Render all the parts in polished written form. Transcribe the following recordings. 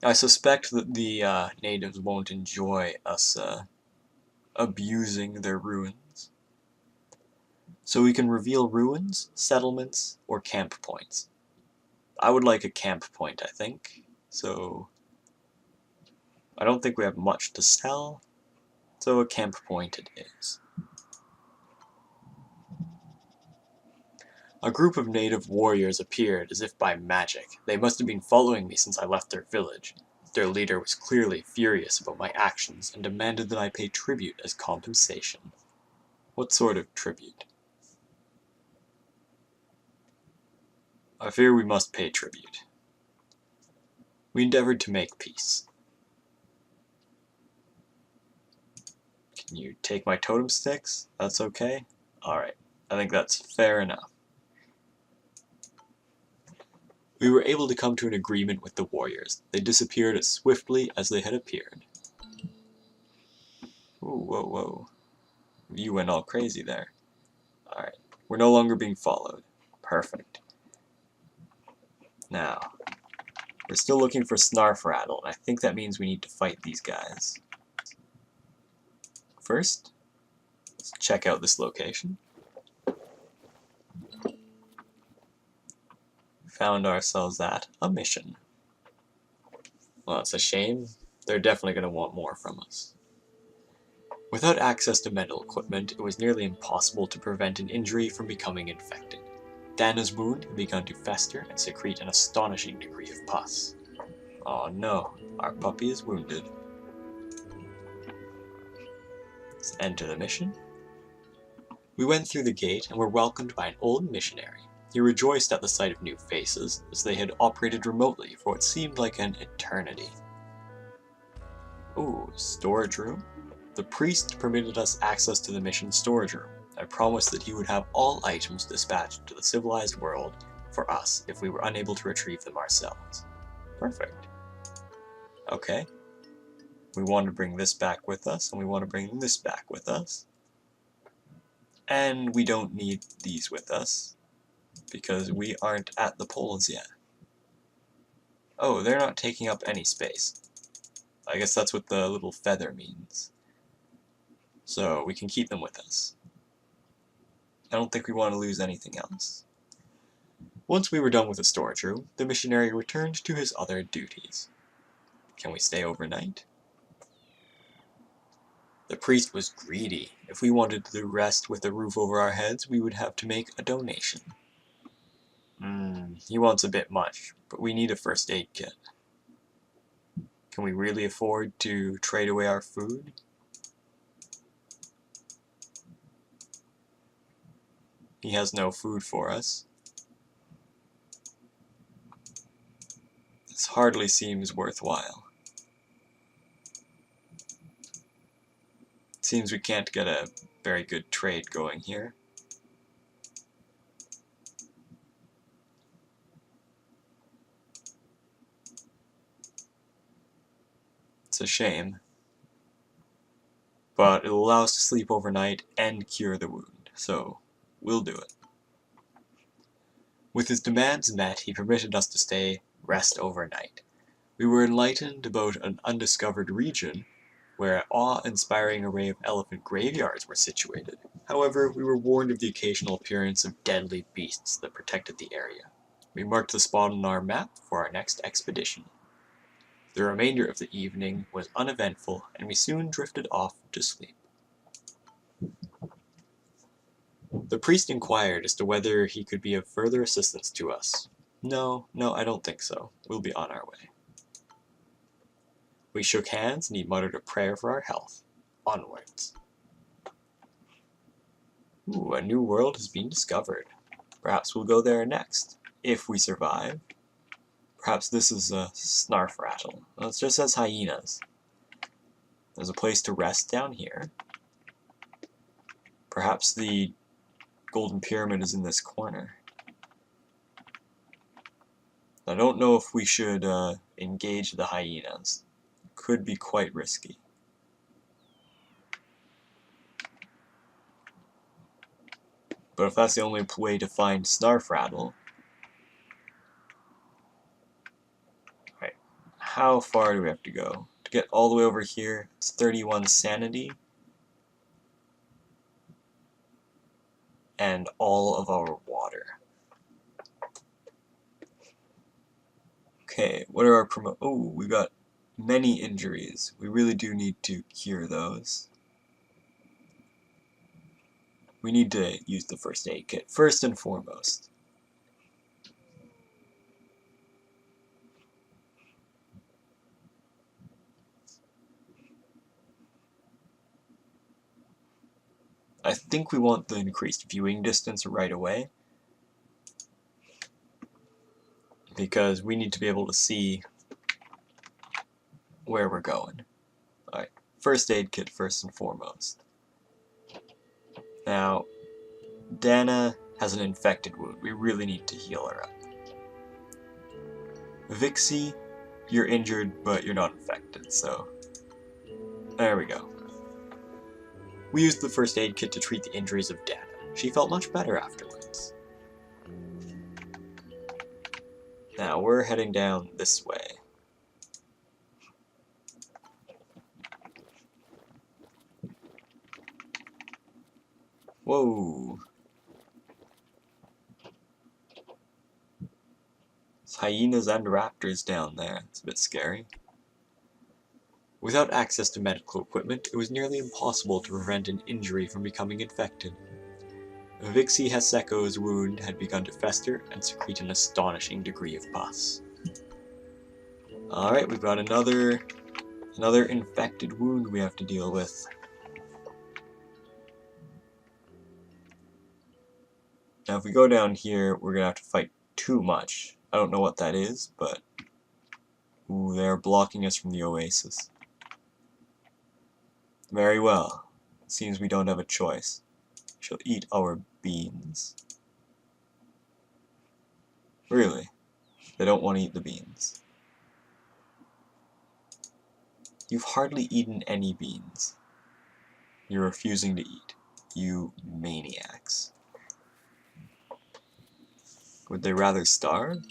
I suspect that the natives won't enjoy us abusing their ruins. So we can reveal ruins, settlements, or camp points. I would like a camp point, I think. So I don't think we have much to sell, so a camp point it is. A group of native warriors appeared as if by magic. They must have been following me since I left their village. Their leader was clearly furious about my actions and demanded that I pay tribute as compensation. What sort of tribute? I fear we must pay tribute. We endeavored to make peace. Can you take my totem sticks? That's okay? Alright, I think that's fair enough. We were able to come to an agreement with the warriors. They disappeared as swiftly as they had appeared. Ooh, whoa, whoa. You went all crazy there. Alright, we're no longer being followed. Perfect. Now, we're still looking for Snarfrattle, and I think that means we need to fight these guys. First, let's check out this location. Found ourselves at a mission. Well, it's a shame. They're definitely going to want more from us. Without access to medical equipment, it was nearly impossible to prevent an injury from becoming infected. Dana's wound had begun to fester and secrete an astonishing degree of pus. Oh no, our puppy is wounded. Let's enter the mission. We went through the gate and were welcomed by an old missionary. He rejoiced at the sight of new faces, as they had operated remotely for what seemed like an eternity. Ooh, storage room? The priest permitted us access to the mission storage room. I promised that he would have all items dispatched to the civilized world for us if we were unable to retrieve them ourselves. Perfect. Okay. We want to bring this back with us, and we want to bring this back with us. And we don't need these with us, because we aren't at the poles yet. Oh, they're not taking up any space. I guess that's what the little feather means. So we can keep them with us. I don't think we want to lose anything else. Once we were done with the storage room, the missionary returned to his other duties. Can we stay overnight? The priest was greedy. If we wanted to rest with a roof over our heads, we would have to make a donation. He wants a bit much, but we need a first aid kit. Can we really afford to trade away our food? He has no food for us. This hardly seems worthwhile. It seems we can't get a very good trade going here. It's a shame. But it'll allow us to sleep overnight and cure the wound, so we'll do it. With his demands met, he permitted us to rest overnight. We were enlightened about an undiscovered region where an awe-inspiring array of elephant graveyards were situated. However, we were warned of the occasional appearance of deadly beasts that protected the area. We marked the spot on our map for our next expedition. The remainder of the evening was uneventful, and we soon drifted off to sleep. The priest inquired as to whether he could be of further assistance to us. No, I don't think so. We'll be on our way. We shook hands, and he muttered a prayer for our health. Onwards. Ooh, a new world has been discovered. Perhaps we'll go there next, if we survive. Perhaps this is a Snarfrattle. Well, it just says hyenas. There's a place to rest down here. Perhaps the Golden Pyramid is in this corner. I don't know if we should engage the hyenas. Could be quite risky. But if that's the only way to find Snarfrattle... Right. how far do we have to go? To get all the way over here, it's 31 sanity. And all of our water. Okay, what are our oh, we got many injuries. We really do need to cure those. We need to use the first aid kit, first and foremost. I think we want the increased viewing distance right away, because we need to be able to see where we're going. Alright, first aid kit first and foremost. Now, Dana has an infected wound. We really need to heal her up. Vixie, you're injured, but you're not infected, so there we go. We used the first aid kit to treat the injuries of Dana. She felt much better afterwards. Now we're heading down this way. Whoa. There's hyenas and raptors down there. It's a bit scary. Without access to medical equipment, it was nearly impossible to prevent an injury from becoming infected. Vixie Haseko's wound had begun to fester and secrete an astonishing degree of pus. Alright, we've got another infected wound we have to deal with. Now if we go down here, we're going to have to fight too much. I don't know what that is, but ooh, they're blocking us from the oasis. Very well. It seems we don't have a choice. She'll eat our beans. Really? They don't want to eat the beans. You've hardly eaten any beans. You're refusing to eat. You maniacs. Would they rather starve?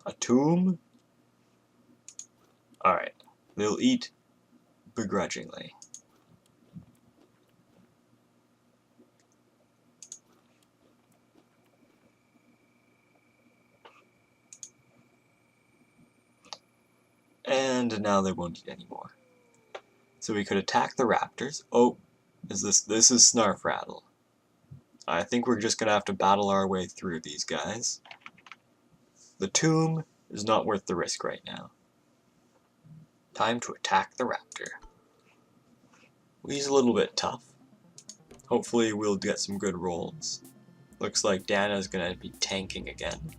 A tomb? Alright. They'll eat begrudgingly. And now they won't eat anymore. So we could attack the raptors. Oh, this is Snarfrattle. I think we're just gonna have to battle our way through these guys. The tomb is not worth the risk right now. Time to attack the raptor. He's a little bit tough. Hopefully we'll get some good rolls. Looks like Dana's gonna be tanking again.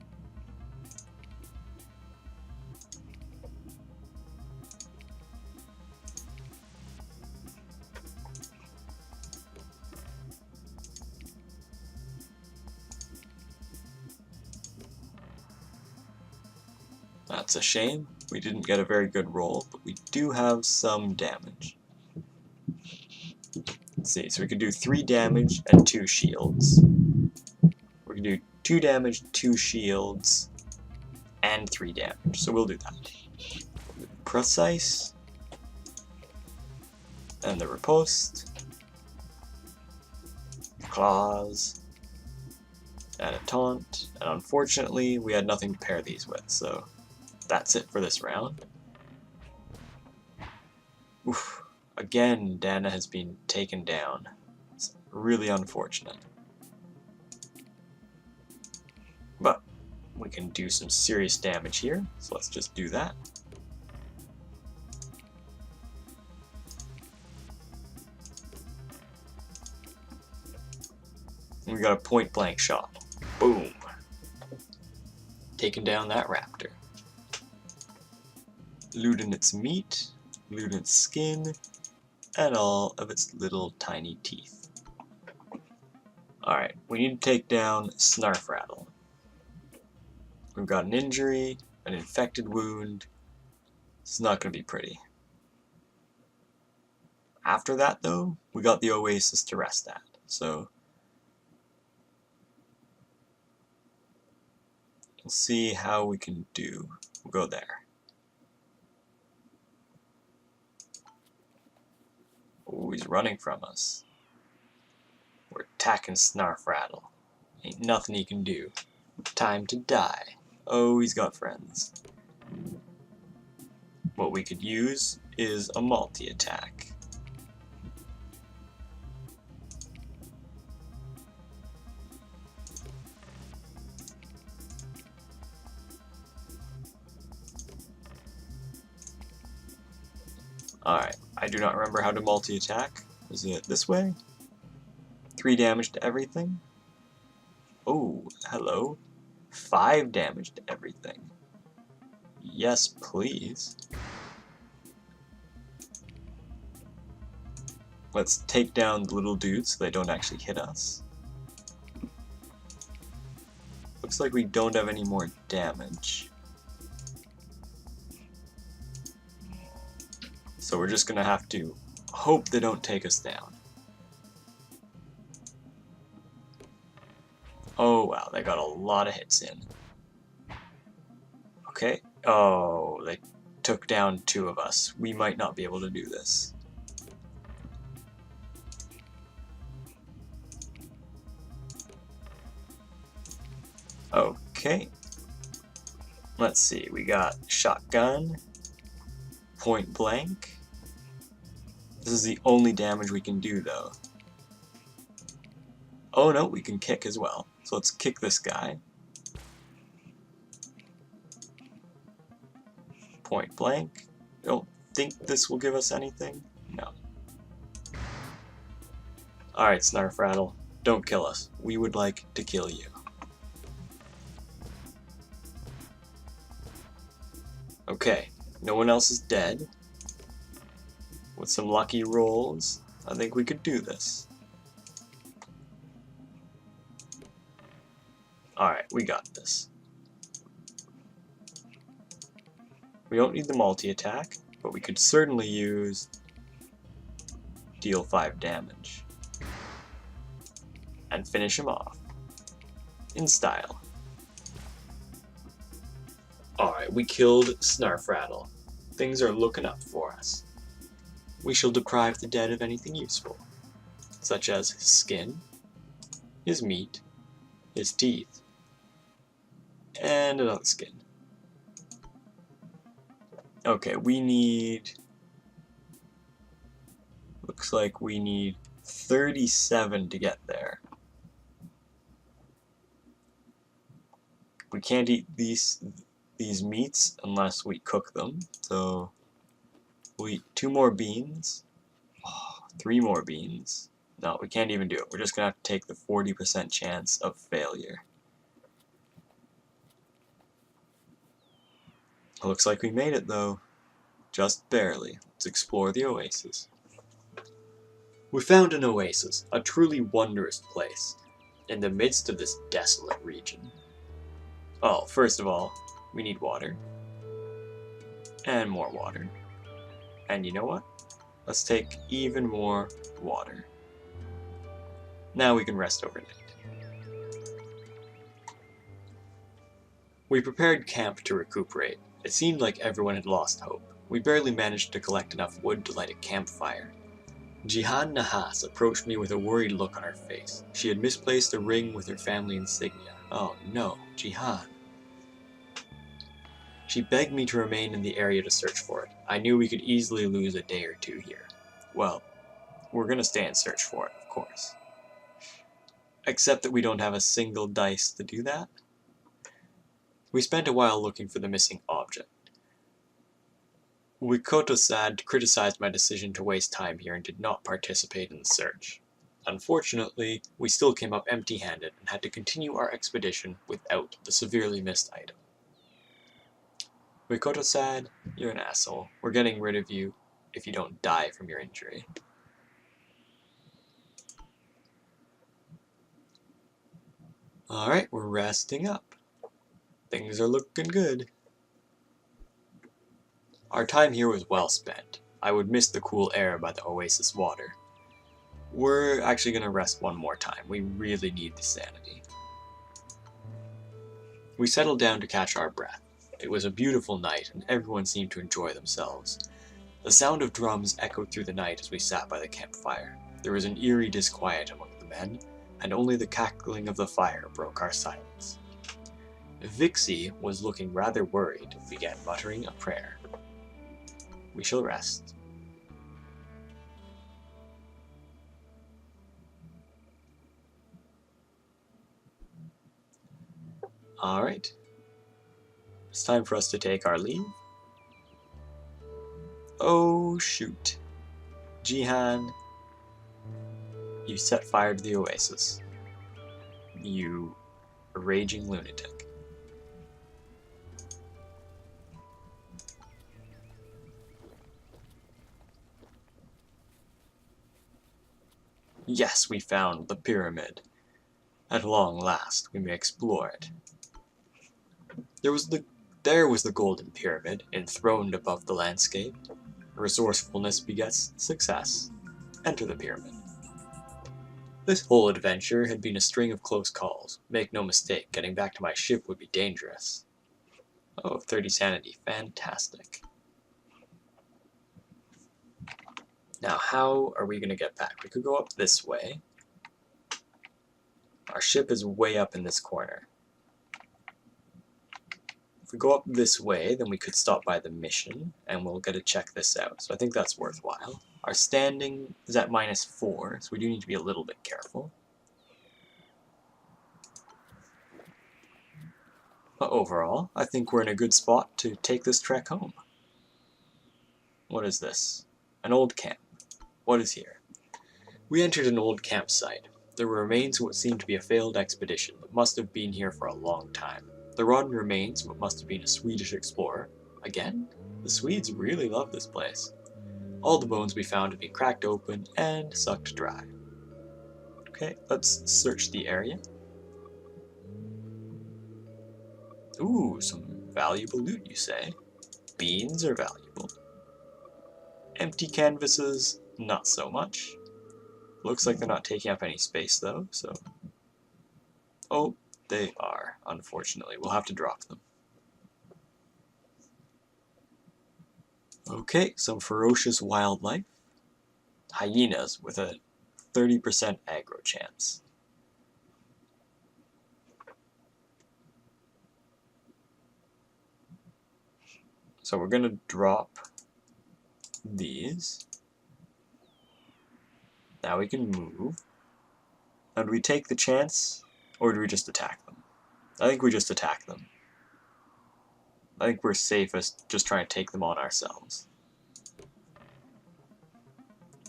That's a shame. We didn't get a very good roll, but we do have some damage. Let's see, so we could do 3 damage and 2 shields. We can do 2 damage, 2 shields, and 3 damage, so we'll do that. Precise, and the riposte, claws, and a taunt, and unfortunately we had nothing to pair these with, so that's it for this round. Oof. Again, Dana has been taken down. It's really unfortunate. But we can do some serious damage here, so let's just do that. We got a point-blank shot. Boom. Taking down that raptor. Looting its meat, looting its skin, and all of its little tiny teeth. Alright, we need to take down Snarfrattle. We've got an injury, an infected wound. It's not going to be pretty. After that, though, we got the oasis to rest at, so We'll see how we can do. We'll go there. Oh, he's running from us. We're attacking Snarfrattle. Ain't nothing he can do. Time to die. Oh, he's got friends. What we could use is a multi-attack. Alright, I do not remember how to multi-attack. Is it this way? 3 damage to everything? Oh, hello. 5 damage to everything. Yes, please. Let's take down the little dudes so they don't actually hit us. Looks like we don't have any more damage. So we're just gonna have to hope they don't take us down. Oh wow, they got a lot of hits in. Okay. Oh, they took down 2 of us. We might not be able to do this. Okay. Let's see, we got shotgun, point blank. This is the only damage we can do though. Oh no, we can kick as well. So let's kick this guy. Point blank. Don't think this will give us anything. No. Alright, Snarfrattle, don't kill us. We would like to kill you. Okay, no one else is dead. With some lucky rolls, I think we could do this. Alright, we got this. We don't need the multi-attack, but we could certainly use deal 5 damage. And finish him off. In style. Alright, we killed Snarfrattle. Things are looking up for us. We shall deprive the dead of anything useful, such as his skin, his meat, his teeth, and another skin. Okay, we need... Looks like we need 37 to get there. We can't eat these meats unless we cook them, so we'll eat 2 more beans, 3 more beans. No, we can't even do it. We're just gonna have to take the 40% chance of failure. Looks like we made it though. Just barely. Let's explore the oasis. We found an oasis, a truly wondrous place, in the midst of this desolate region. Oh, first of all, we need water. And more water. And you know what? Let's take even more water. Now we can rest overnight. We prepared camp to recuperate. It seemed like everyone had lost hope. We barely managed to collect enough wood to light a campfire. Jihan Nahas approached me with a worried look on her face. She had misplaced a ring with her family insignia. Oh no, Jihan. She begged me to remain in the area to search for it. I knew we could easily lose a day or 2 here. Well, we're gonna stay and search for it, of course. Except that we don't have a single dice to do that. We spent a while looking for the missing object. Wikoto-sad criticized my decision to waste time here and did not participate in the search. Unfortunately, we still came up empty-handed and had to continue our expedition without the severely missed item. Wikoto-sad, you're an asshole. We're getting rid of you if you don't die from your injury. Alright, we're resting up. Things are looking good. Our time here was well spent. I would miss the cool air by the oasis water. We're actually going to rest one more time. We really need the sanity. We settled down to catch our breath. It was a beautiful night, and everyone seemed to enjoy themselves. The sound of drums echoed through the night as we sat by the campfire. There was an eerie disquiet among the men, and only the cackling of the fire broke our silence. Vixie was looking rather worried and began muttering a prayer. We shall rest. Alright. It's time for us to take our leave. Oh shoot. Jihan, you set fire to the oasis. You raging lunatic. Yes, we found the pyramid. At long last, we may explore it. There was the golden pyramid, enthroned above the landscape. Resourcefulness begets success. Enter the pyramid. This whole adventure had been a string of close calls. Make no mistake, getting back to my ship would be dangerous. Oh, 30 sanity. Fantastic. Now, how are we going to get back? We could go up this way. Our ship is way up in this corner. If we go up this way, then we could stop by the mission, and we'll get to check this out. So I think that's worthwhile. Our standing is at -4, so we do need to be a little bit careful. But overall, I think we're in a good spot to take this trek home. What is this? An old camp. What is here? We entered an old campsite. There were remains of what seemed to be a failed expedition that must have been here for a long time. The rotten remains of what must have been a Swedish explorer. Again? The Swedes really love this place. All the bones we found had been cracked open and sucked dry. Okay, let's search the area. Ooh, some valuable loot, you say? Beans are valuable. Empty canvases, not so much. Looks like they're not taking up any space, though, so... Oh, they are, unfortunately. We'll have to drop them. Okay, some ferocious wildlife. Hyenas with a 30% aggro chance. So we're gonna drop these. Now we can move. Now do we take the chance, or do we just attack them? I think we just attack them. I think we're safest just trying to take them on ourselves.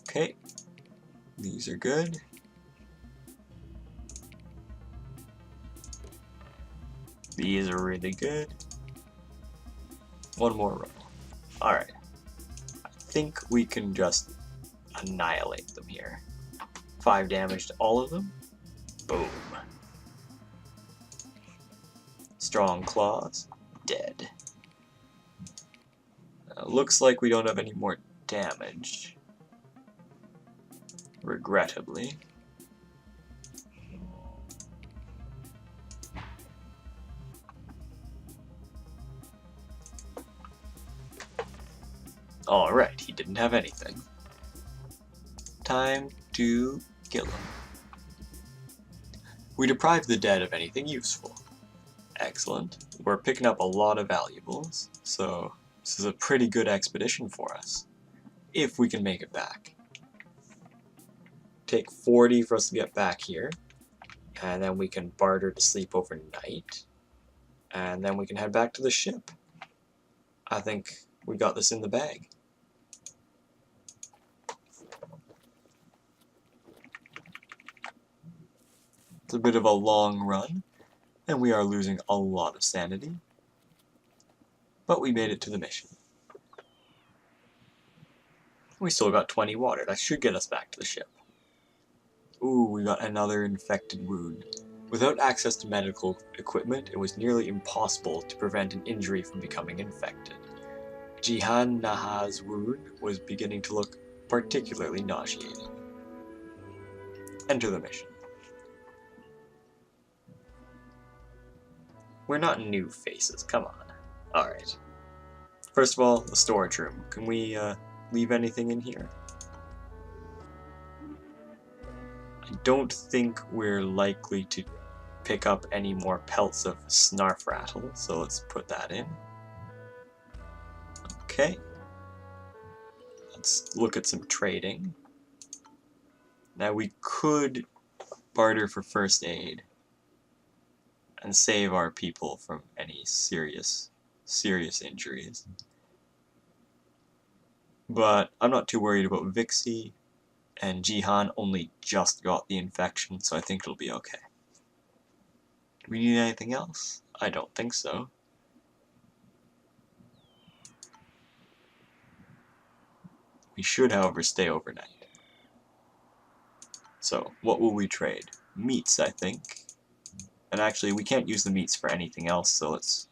Okay. These are good. These are really good. One more roll. Alright. I think we can just annihilate them here. 5 damage to all of them. Boom. Strong claws. Dead. Looks like we don't have any more damage. Regrettably. Alright, he didn't have anything. Time to kill him. We deprived the dead of anything useful. Excellent. We're picking up a lot of valuables, so this is a pretty good expedition for us. If we can make it back. Take 40 for us to get back here, and then we can barter to sleep overnight, and then we can head back to the ship. I think we got this in the bag. It's a bit of a long run, and we are losing a lot of sanity, but we made it to the mission. We still got 20 water. That should get us back to the ship. Ooh, we got another infected wound. Without access to medical equipment, it was nearly impossible to prevent an injury from becoming infected. Jihan Naha's wound was beginning to look particularly nauseating. Enter the mission. We're not new faces, come on. Alright. First of all, the storage room. Can we leave anything in here? I don't think we're likely to pick up any more pelts of Snarfrattle, so let's put that in. Okay. Let's look at some trading. Now we could barter for first aid and save our people from any serious injuries. But I'm not too worried about Vixie, and Jihan only just got the infection, so I think it'll be okay. Do we need anything else? I don't think so. We should, however, stay overnight. So, what will we trade? Meats, I think. And actually, we can't use the meats for anything else, so let's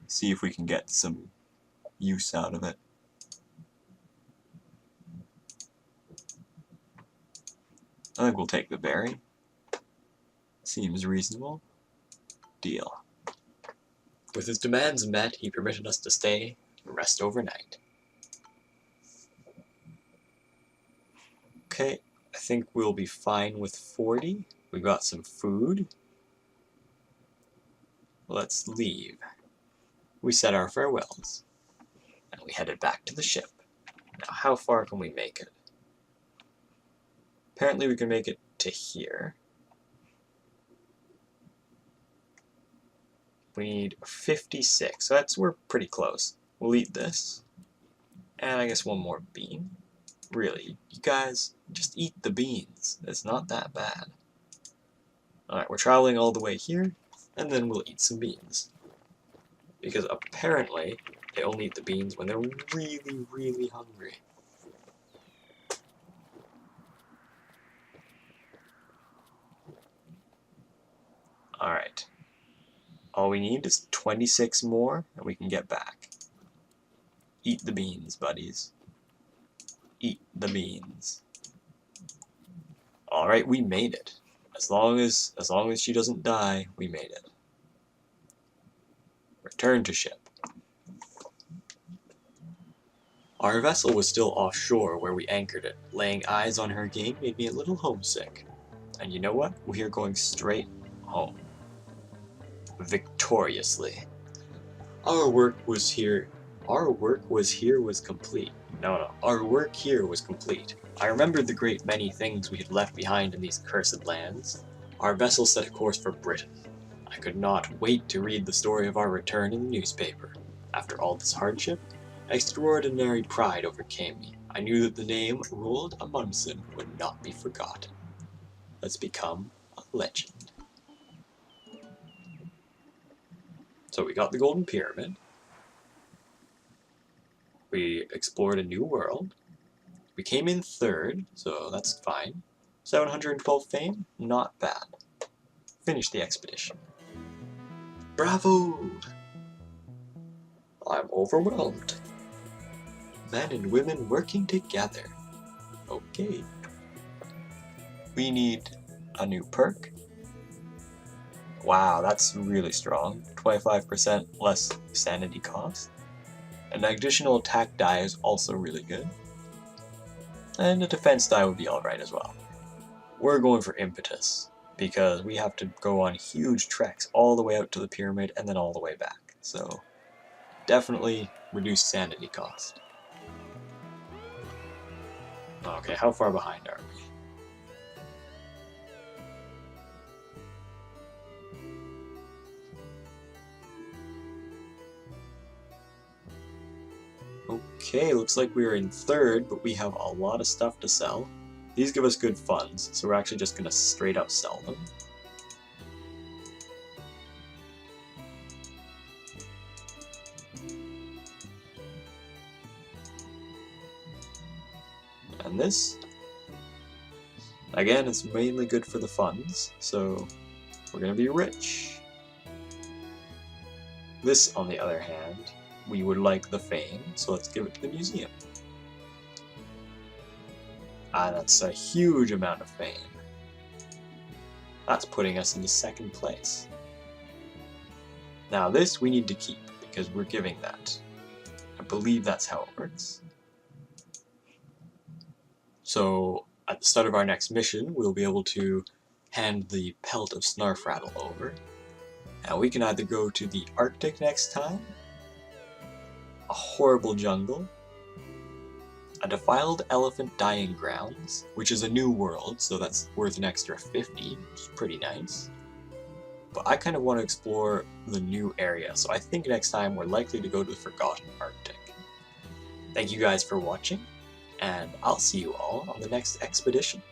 see if we can get some use out of it. I think we'll take the berry. Seems reasonable. Deal. With his demands met, he permitted us to stay and rest overnight. Okay, I think we'll be fine with 40. We got some food. Let's leave. We said our farewells, and we headed back to the ship. Now, how far can we make it? Apparently we can make it to here. We need 56, so we're pretty close. We'll eat this, and I guess one more bean. Really, you guys, just eat the beans. It's not that bad. Alright, we're traveling all the way here, and then we'll eat some beans. Because apparently, they only eat the beans when they're really, really hungry. Alright. All we need is 26 more, and we can get back. Eat the beans, buddies. Eat the beans. Alright, we made it. As long as she doesn't die, we made it. Return to ship. Our vessel was still offshore where we anchored it. Laying eyes on her again made me a little homesick. And you know what? We're going straight home. Victoriously. Our work here was complete. No, our work here was complete. I remembered the great many things we had left behind in these cursed lands. Our vessel set a course for Britain. I could not wait to read the story of our return in the newspaper. After all this hardship, extraordinary pride overcame me. I knew that the name Roald Amundsen would not be forgotten. Let's become a legend. So we got the Golden Pyramid. We explored a new world. We came in third, so that's fine. 712 fame, not bad. Finished the expedition. Bravo! I'm overwhelmed. Men and women working together. Okay. We need a new perk. Wow, that's really strong. 25% less sanity cost. An additional attack die is also really good. And a defense die would be alright as well. We're going for impetus, because we have to go on huge treks all the way out to the pyramid and then all the way back. So, definitely reduce sanity cost. Okay, how far behind are we? Okay, looks like we are in third, but we have a lot of stuff to sell. These give us good funds, so we're actually just going to straight up sell them. And this, again, it's mainly good for the funds, so we're going to be rich. This, on the other hand, we would like the fame, so let's give it to the museum. Ah, that's a huge amount of fame. That's putting us into second place. Now this we need to keep, because we're giving that. I believe that's how it works. So at the start of our next mission, we'll be able to hand the pelt of Snarfrattle over. Now we can either go to the Arctic next time, a horrible jungle, a defiled elephant dying grounds, which is a new world, so that's worth an extra 50, which is pretty nice. But I kind of want to explore the new area, so I think next time we're likely to go to the Forgotten Arctic. Thank you guys for watching, and I'll see you all on the next expedition.